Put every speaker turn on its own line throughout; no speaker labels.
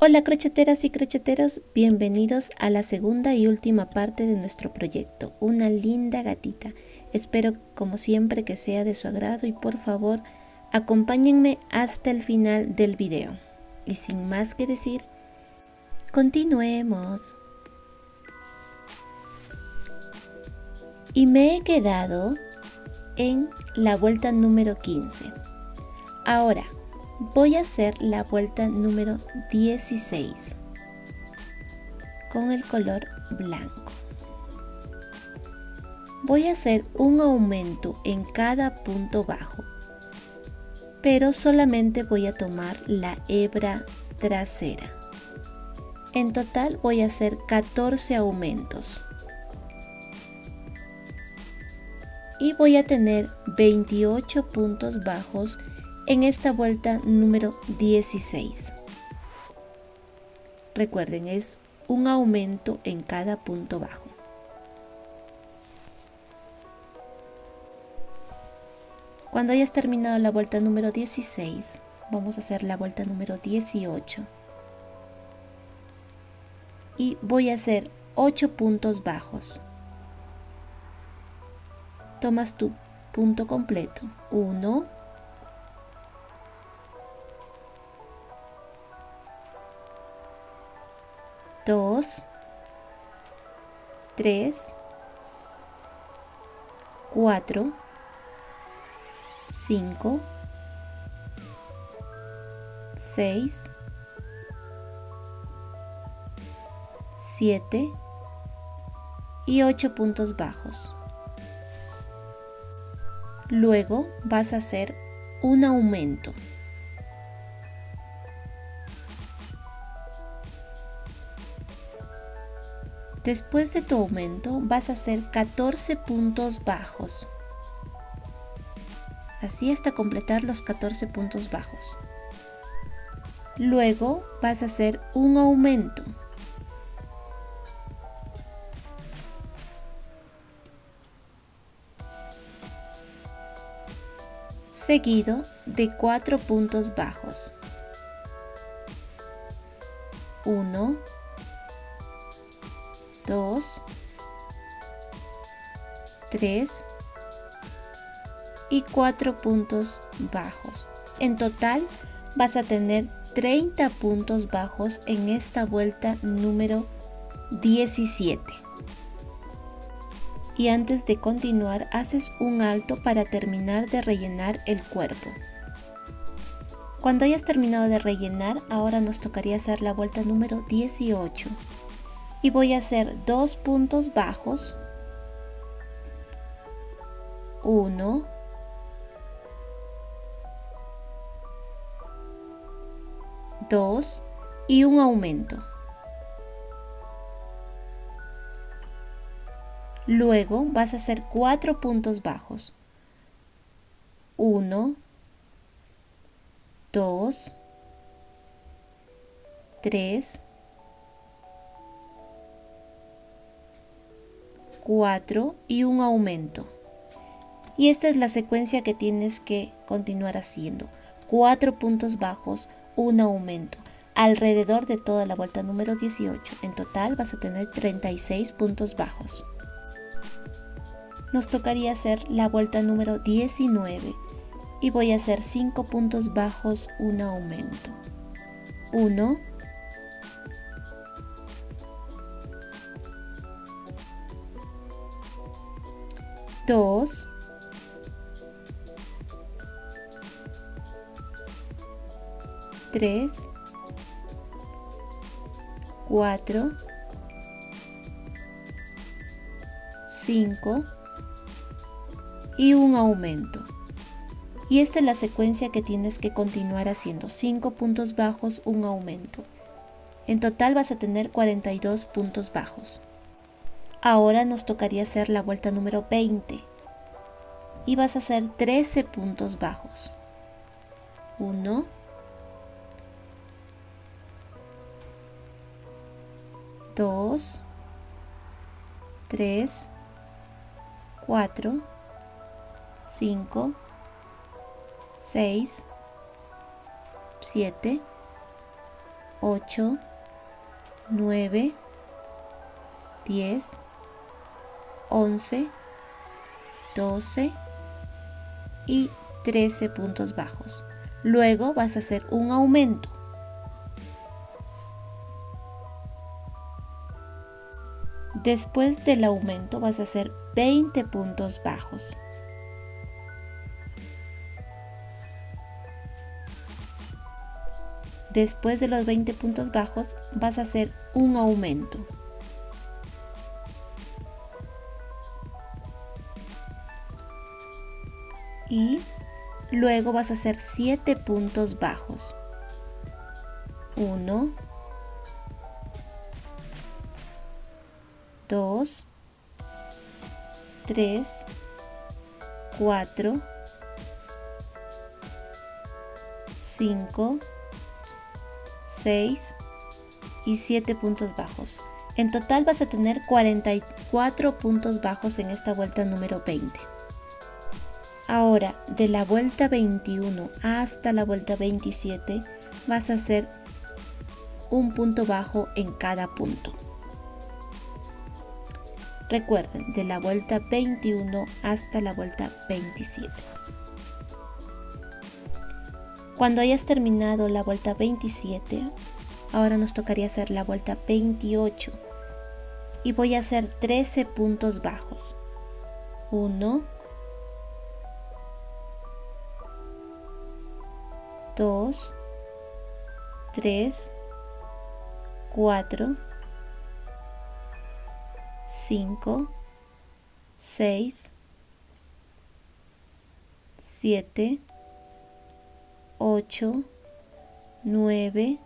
Hola crocheteras y crocheteros, bienvenidos a la segunda y última parte de nuestro proyecto, una linda gatita. Espero como siempre que sea de su agrado y por favor acompáñenme hasta el final del video. Y sin más que decir, continuemos. Y me he quedado en la vuelta número 15. Ahora voy a hacer la vuelta número 16 con el color blanco. Voy a hacer un aumento en cada punto bajo, pero solamente voy a tomar la hebra trasera. En total voy a hacer 14 aumentos y voy a tener 28 puntos bajos en esta vuelta número 16. Recuerden, es un aumento en cada punto bajo. Cuando hayas terminado la vuelta número 16, vamos a hacer la vuelta número 18. Y voy a hacer 8 puntos bajos. Tomas tu punto completo. 1, 2, 3, 4, 5, 6, 7 y 8 puntos bajos. Luego vas a hacer un aumento. Después de tu aumento vas a hacer 14 puntos bajos. Así hasta completar los 14 puntos bajos. Luego vas a hacer un aumento. Seguido de 4 puntos bajos. 1, 2, 3 y 4 puntos bajos. En total vas a tener 30 puntos bajos en esta vuelta número 17. Y antes de continuar, haces un alto para terminar de rellenar el cuerpo. Cuando hayas terminado de rellenar, ahora nos tocaría hacer la vuelta número 18. Y voy a hacer 2 puntos bajos, 1, 2 y un aumento. Luego vas a hacer 4 puntos bajos, 1, 2, 3, 4 y un aumento. Y esta es la secuencia que tienes que continuar haciendo. 4 puntos bajos, un aumento, alrededor de toda la vuelta número 18. En total vas a tener 36 puntos bajos. Nos tocaría hacer la vuelta número 19 y voy a hacer 5 puntos bajos, un aumento. 1, 2, 3, 4, 5 y un aumento. Y esta es la secuencia que tienes que continuar haciendo. 5 puntos bajos, un aumento. En total vas a tener 42 puntos bajos. Ahora nos tocaría hacer la vuelta número 20. Y vas a hacer 13 puntos bajos. 1, 2, 3, 4, 5, 6, 7, 8, 9, 10, 11, 12 y 13 puntos bajos. Luego vas a hacer un aumento. Después del aumento vas a hacer 20 puntos bajos. Después de los 20 puntos bajos vas a hacer un aumento. Y luego vas a hacer 7 puntos bajos. 1, 2, 3, 4, 5, 6 y 7 puntos bajos. En total vas a tener 44 puntos bajos en esta vuelta número 20. Ahora, de la vuelta 21 hasta la vuelta 27, vas a hacer un punto bajo en cada punto. Recuerden, de la vuelta 21 hasta la vuelta 27. Cuando hayas terminado la vuelta 27, ahora nos tocaría hacer la vuelta 28. Y voy a hacer 13 puntos bajos. 1, 2, 3, 4, 5, 6, 7, 8, 9,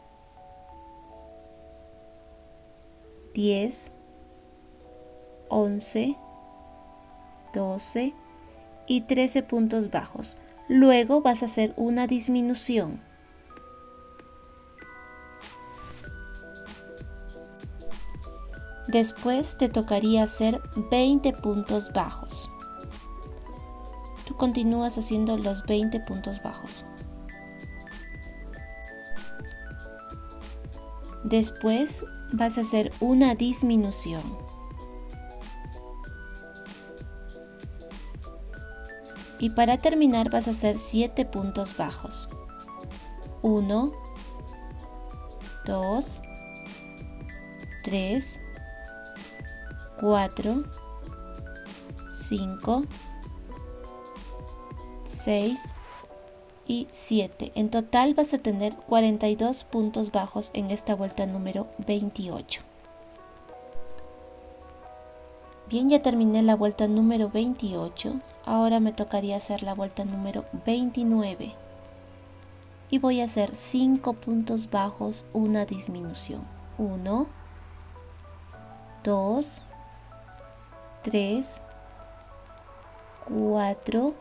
10, 11, 12 y 13 puntos bajos. Luego vas a hacer una disminución. Después te tocaría hacer 20 puntos bajos. Tú continúas haciendo los 20 puntos bajos. Después vas a hacer una disminución. Y para terminar vas a hacer 7 puntos bajos. 1, 2, 3, 4, 5, 6 y 7. En total vas a tener 42 puntos bajos en esta vuelta número 28. Bien, ya terminé la vuelta número 28. Ahora me tocaría hacer la vuelta número 29. Y voy a hacer 5 puntos bajos, una disminución. 1, 2, 3, 4,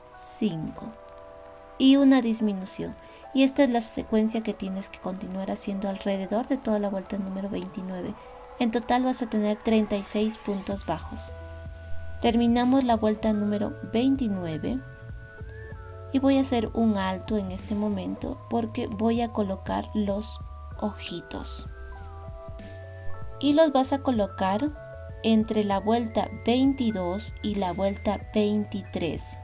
5 y una disminución. Y esta es la secuencia que tienes que continuar haciendo alrededor de toda la vuelta número 29. En total vas a tener 36 puntos bajos. Terminamos la vuelta número 29 y voy a hacer un alto en este momento porque voy a colocar los ojitos. Y los vas a colocar entre la vuelta 22 y la vuelta 23.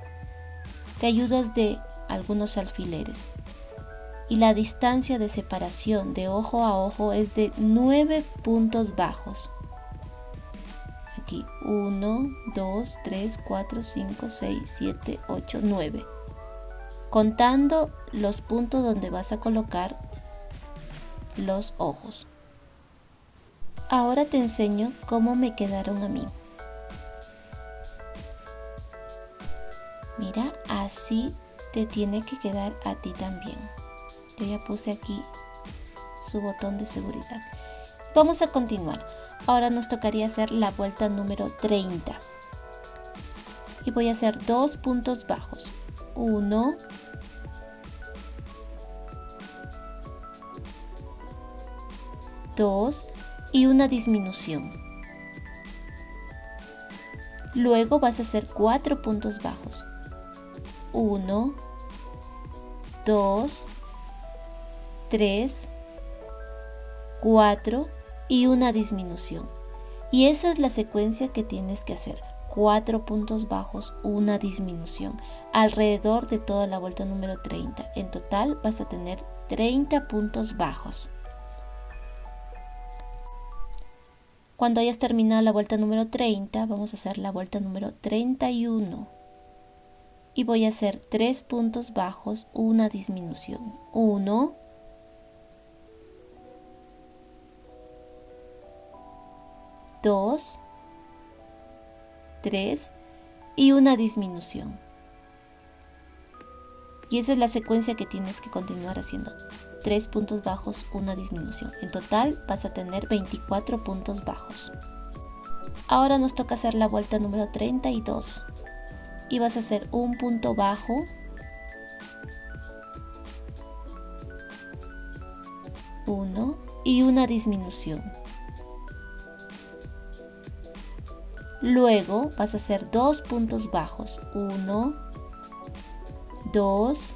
Te ayudas de algunos alfileres. Y la distancia de separación de ojo a ojo es de 9 puntos bajos. Aquí 1, 2, 3, 4, 5, 6, 7, 8, 9. Contando los puntos donde vas a colocar los ojos. Ahora te enseño cómo me quedaron a mí. Mira, así te tiene que quedar a ti también. Yo ya puse aquí su botón de seguridad. Vamos a continuar. Ahora nos tocaría hacer la vuelta número 30. Y voy a hacer 2 puntos bajos. 1, 2 y una disminución. Luego vas a hacer 4 puntos bajos. 1, 2, 3, 4 y una disminución. Y esa es la secuencia que tienes que hacer. 4 puntos bajos, una disminución, alrededor de toda la vuelta número 30. En total vas a tener 30 puntos bajos. Cuando hayas terminado la vuelta número 30, vamos a hacer la vuelta número 31. Y voy a hacer 3 puntos bajos, una disminución. 1, 2, 3 y una disminución. Y esa es la secuencia que tienes que continuar haciendo. 3 puntos bajos, una disminución. En total vas a tener 24 puntos bajos. Ahora nos toca hacer la vuelta número 32. Y vas a hacer un punto bajo, uno y una disminución. Luego vas a hacer 2 puntos bajos, 1, 2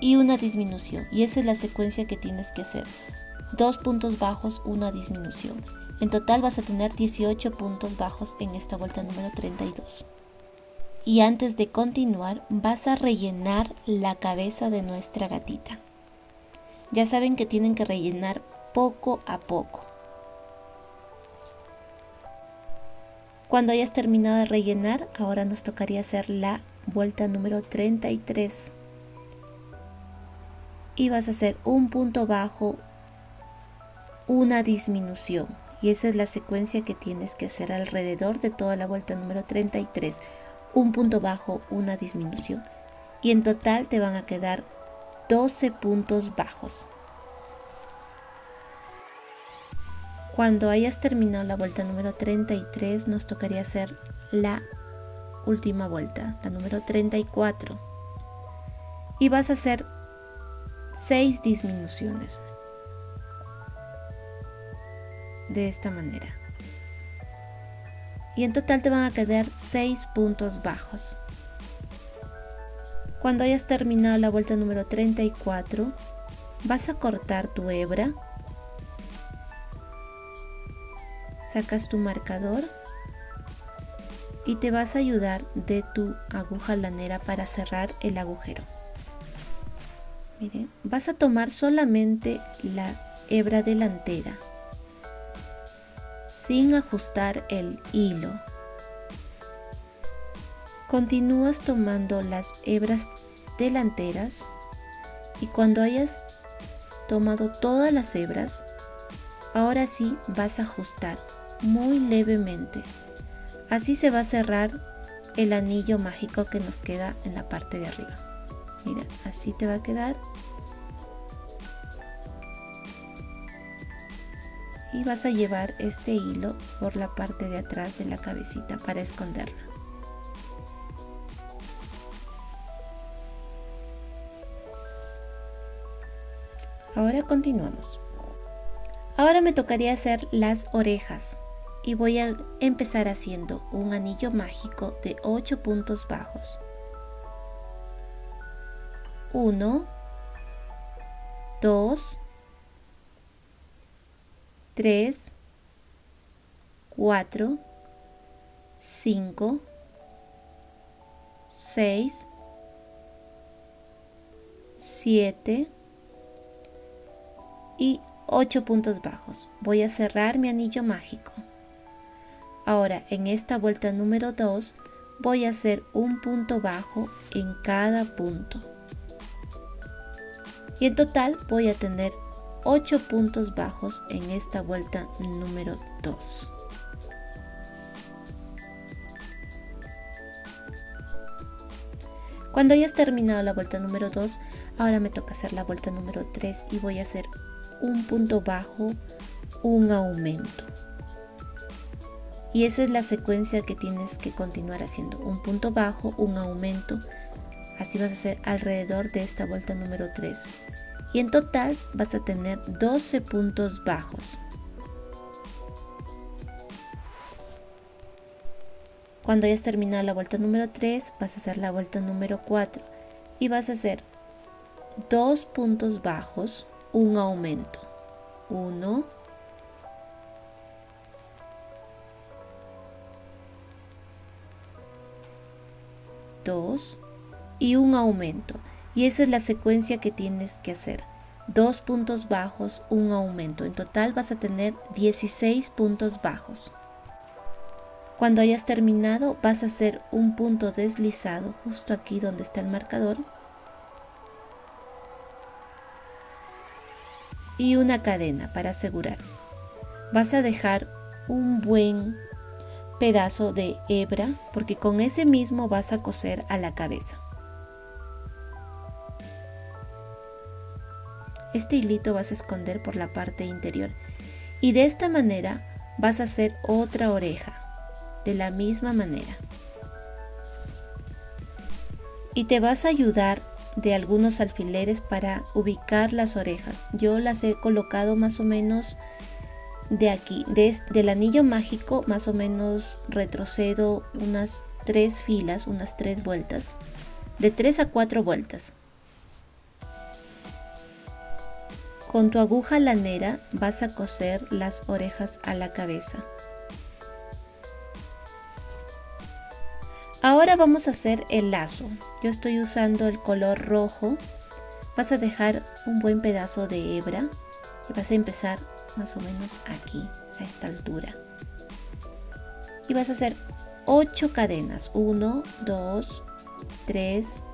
y una disminución. Y esa es la secuencia que tienes que hacer. 2 puntos bajos, una disminución. En total vas a tener 18 puntos bajos en esta vuelta número 32. Y antes de continuar, vas a rellenar la cabeza de nuestra gatita. Ya saben que tienen que rellenar poco a poco. Cuando hayas terminado de rellenar, ahora nos tocaría hacer la vuelta número 33. Y vas a hacer un punto bajo, una disminución. Y esa es la secuencia que tienes que hacer alrededor de toda la vuelta número 33. Un punto bajo, una disminución. Y en total te van a quedar 12 puntos bajos. Cuando hayas terminado la vuelta número 33, nos tocaría hacer la última vuelta, la número 34. Y vas a hacer 6 disminuciones. De esta manera. Y en total te van a quedar 6 puntos bajos. Cuando hayas terminado la vuelta número 34, vas a cortar tu hebra. Sacas tu marcador y te vas a ayudar de tu aguja lanera para cerrar el agujero. Miren, vas a tomar solamente la hebra delantera sin ajustar el hilo. Continúas tomando las hebras delanteras y cuando hayas tomado todas las hebras, ahora sí vas a ajustar muy levemente. Así se va a cerrar el anillo mágico que nos queda en la parte de arriba. Mira, así te va a quedar. Y vas a llevar este hilo por la parte de atrás de la cabecita para esconderla. Ahora continuamos. Ahora me tocaría hacer las orejas y voy a empezar haciendo un anillo mágico de 8 puntos bajos. 1, 2, 3, 4, 5, 6, 7 y 8 puntos bajos. Voy a cerrar mi anillo mágico. Ahora en esta vuelta número 2 voy a hacer un punto bajo en cada punto. Y en total voy a tener 8 puntos bajos en esta vuelta número 2. Cuando hayas terminado la vuelta número 2, ahora me toca hacer la vuelta número 3 y voy a hacer un punto bajo, un aumento. Y esa es la secuencia que tienes que continuar haciendo. Un punto bajo, un aumento. Así vas a hacer alrededor de esta vuelta número 3. Y en total vas a tener 12 puntos bajos. Cuando hayas terminado la vuelta número 3, vas a hacer la vuelta número 4 y vas a hacer 2 puntos bajos, un aumento. 1, 2 y un aumento. Y esa es la secuencia que tienes que hacer. 2 puntos bajos, un aumento. En total vas a tener 16 puntos bajos. Cuando hayas terminado, vas a hacer un punto deslizado justo aquí donde está el marcador. Y una cadena para asegurar. Vas a dejar un buen pedazo de hebra porque con ese mismo vas a coser a la cabeza. Este hilito vas a esconder por la parte interior y de esta manera vas a hacer otra oreja de la misma manera. Y te vas a ayudar de algunos alfileres para ubicar las orejas. Yo las he colocado más o menos de aquí, del anillo mágico, más o menos retrocedo unas 3 filas, unas 3 vueltas, de 3 a 4 vueltas. Con tu aguja lanera vas a coser las orejas a la cabeza. Ahora vamos a hacer el lazo. Yo estoy usando el color rojo. Vas a dejar un buen pedazo de hebra y vas a empezar más o menos aquí, a esta altura. Y vas a hacer 8 cadenas. 1, 2, 3,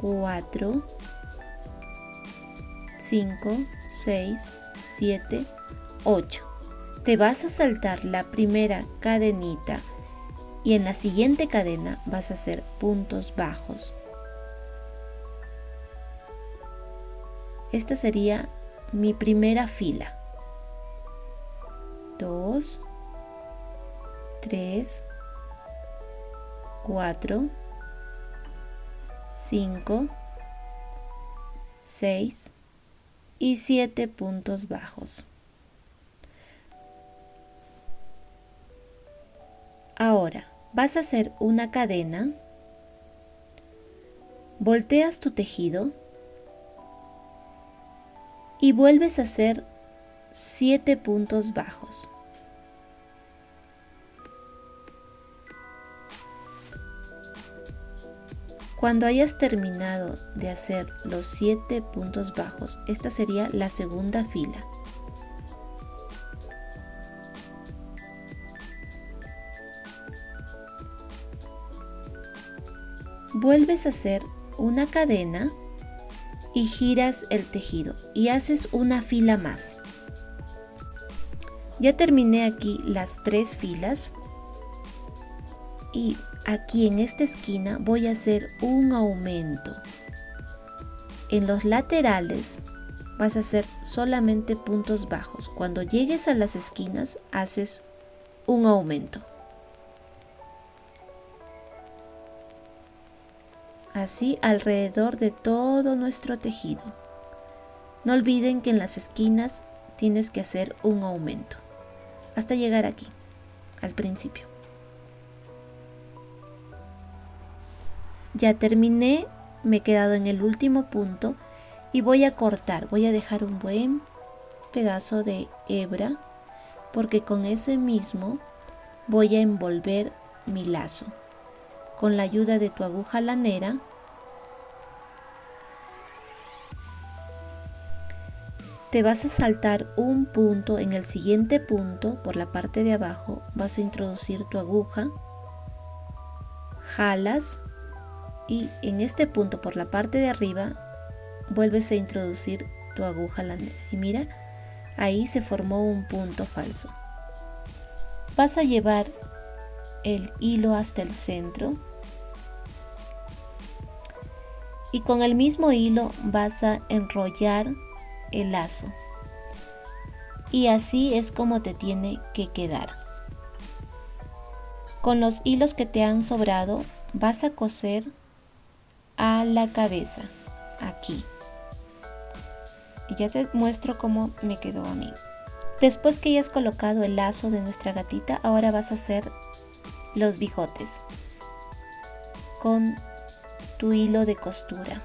4, 5, 6, 7, 8. Te vas a saltar la primera cadenita y en la siguiente cadena vas a hacer puntos bajos. Esta sería mi primera fila. 2, 3, 4, 5, 6 y 7 puntos bajos. Ahora vas a hacer una cadena, volteas tu tejido y vuelves a hacer 7 puntos bajos. Cuando hayas terminado de hacer los 7 puntos bajos, esta sería la segunda fila. Vuelves a hacer una cadena y giras el tejido y haces una fila más. Ya terminé aquí las 3 filas y aquí en esta esquina voy a hacer un aumento. En los laterales vas a hacer solamente puntos bajos. Cuando llegues a las esquinas haces un aumento. Así alrededor de todo nuestro tejido. No olviden que en las esquinas tienes que hacer un aumento hasta llegar aquí, al principio. Ya terminé, me he quedado en el último punto y voy a cortar. Voy a dejar un buen pedazo de hebra porque con ese mismo voy a envolver mi lazo. Con la ayuda de tu aguja lanera te vas a saltar un punto. En el siguiente punto, por la parte de abajo, vas a introducir tu aguja, jalas y en este punto por la parte de arriba vuelves a introducir tu aguja lanera y mira, ahí se formó un punto falso. Vas a llevar el hilo hasta el centro y con el mismo hilo vas a enrollar el lazo y así es como te tiene que quedar. Con los hilos que te han sobrado vas a coser a la cabeza aquí y ya te muestro cómo me quedó a mí. Después que hayas colocado el lazo de nuestra gatita, ahora vas a hacer los bigotes con tu hilo de costura.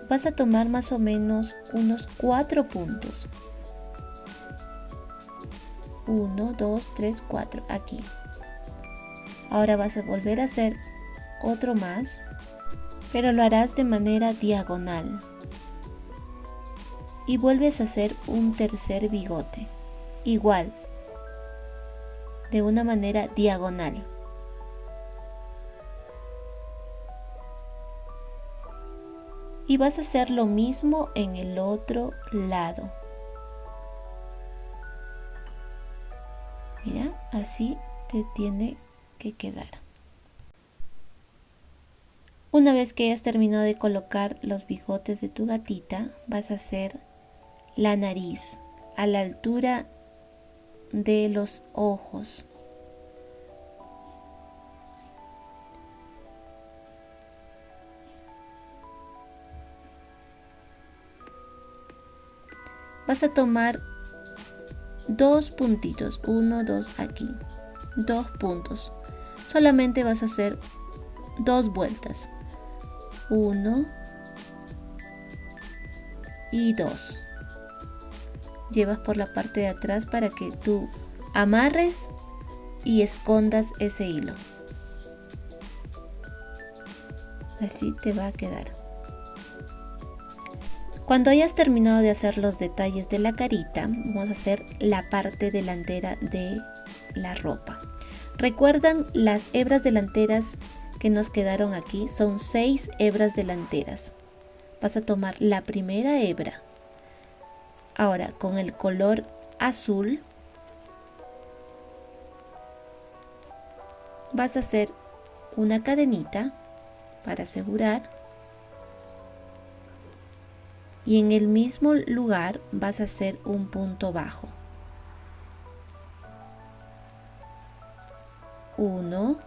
vas a tomar más o menos unos 4 puntos. 1, 2, 3, 4, aquí. Ahora vas a volver a hacer otro más, pero lo harás de manera diagonal. Y vuelves a hacer un tercer bigote, igual, de una manera diagonal. Y vas a hacer lo mismo en el otro lado. Mira, así te tiene que quedar. Una vez que hayas terminado de colocar los bigotes de tu gatita, vas a hacer la nariz a la altura de los ojos. Vas a tomar 2 puntitos, 1, 2 aquí, 2 puntos. Solamente vas a hacer 2 vueltas, 1 y 2. Llevas por la parte de atrás para que tú amarres y escondas ese hilo. Así te va a quedar. Cuando hayas terminado de hacer los detalles de la carita, vamos a hacer la parte delantera de la ropa. ¿Recuerdan las hebras delanteras que nos quedaron aquí? Son 6 hebras delanteras. Vas a tomar la primera hebra. Ahora con el color azul vas a hacer una cadenita para asegurar. Y en el mismo lugar vas a hacer un punto bajo. 1,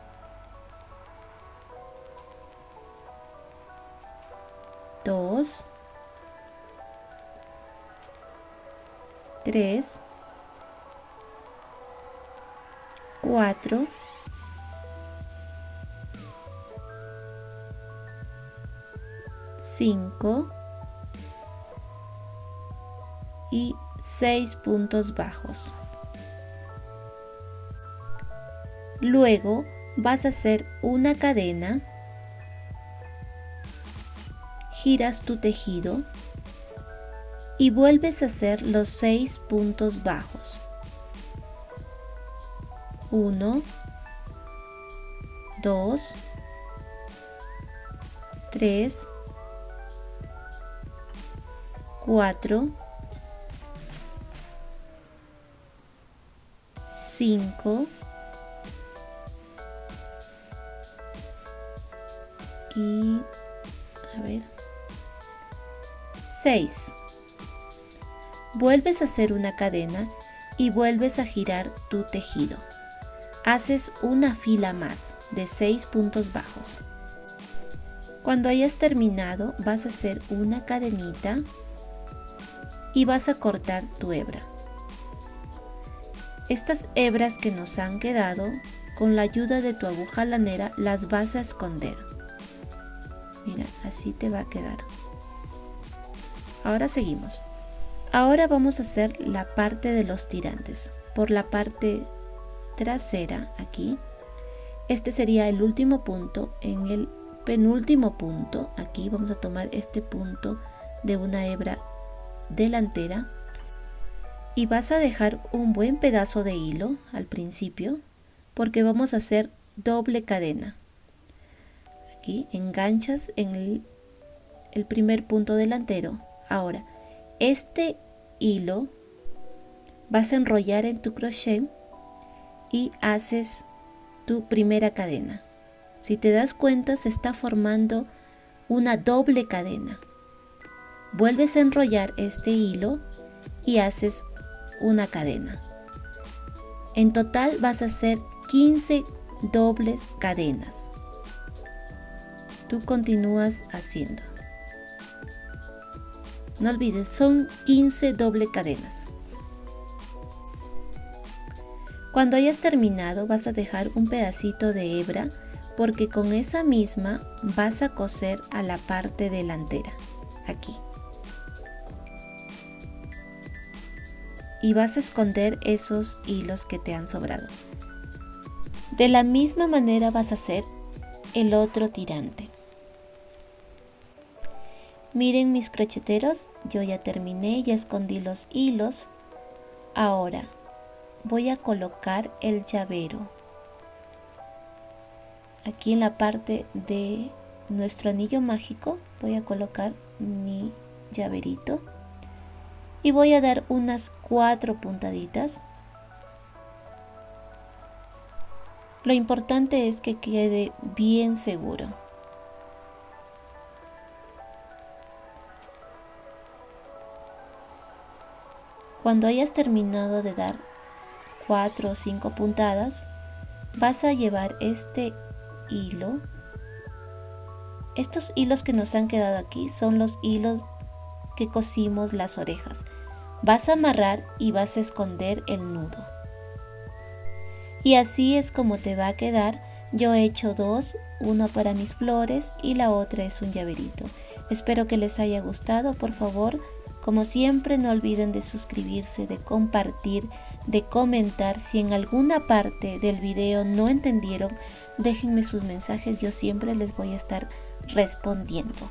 2, 3, 4, 5 y 6 puntos bajos. Luego vas a hacer una cadena, giras tu tejido y vuelves a hacer los 6 puntos bajos. 1, 2, 3, 4, 5 y 6. Vuelves a hacer una cadena y vuelves a girar tu tejido. Haces una fila más de 6 puntos bajos. Cuando hayas terminado, vas a hacer una cadenita y vas a cortar tu hebra. Estas hebras que nos han quedado, con la ayuda de tu aguja lanera, las vas a esconder. Mira, así te va a quedar. Ahora seguimos. Ahora vamos a hacer la parte de los tirantes. Por la parte trasera, aquí, este sería el último punto. En el penúltimo punto, aquí vamos a tomar este punto de una hebra delantera y vas a dejar un buen pedazo de hilo al principio porque vamos a hacer doble cadena. Aquí enganchas en el primer punto delantero. Ahora este hilo vas a enrollar en tu crochet y haces tu primera cadena. Si te das cuenta, se está formando una doble cadena. Vuelves a enrollar este hilo y haces una cadena. En total vas a hacer 15 dobles cadenas. Tú continúas haciendo. No olvides, son 15 doble cadenas. Cuando hayas terminado, vas a dejar un pedacito de hebra porque con esa misma vas a coser a la parte delantera. aquí. Y vas a esconder esos hilos que te han sobrado. De la misma manera vas a hacer el otro tirante. Miren mis crocheteros, yo ya terminé, ya escondí los hilos. Ahora voy a colocar el llavero aquí en la parte de nuestro anillo mágico. Voy a colocar mi llaverito y voy a dar unas 4 puntaditas. Lo importante es que quede bien seguro. Cuando hayas terminado de dar 4 o 5 puntadas, vas a llevar este hilo. Estos hilos que nos han quedado aquí son los hilos que cosimos las orejas. Vas a amarrar y vas a esconder el nudo. Y así es como te va a quedar. Yo he hecho 2, uno para mis flores y la otra es un llaverito. Espero que les haya gustado. Por favor, como siempre, no olviden de suscribirse, de compartir, de comentar. Si en alguna parte del video no entendieron, déjenme sus mensajes, yo siempre les voy a estar respondiendo.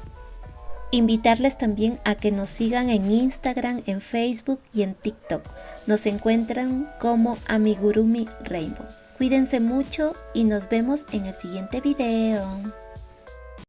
Invitarles también a que nos sigan en Instagram, en Facebook y en TikTok. Nos encuentran como Amigurumi Rainbow. Cuídense mucho y nos vemos en el siguiente video.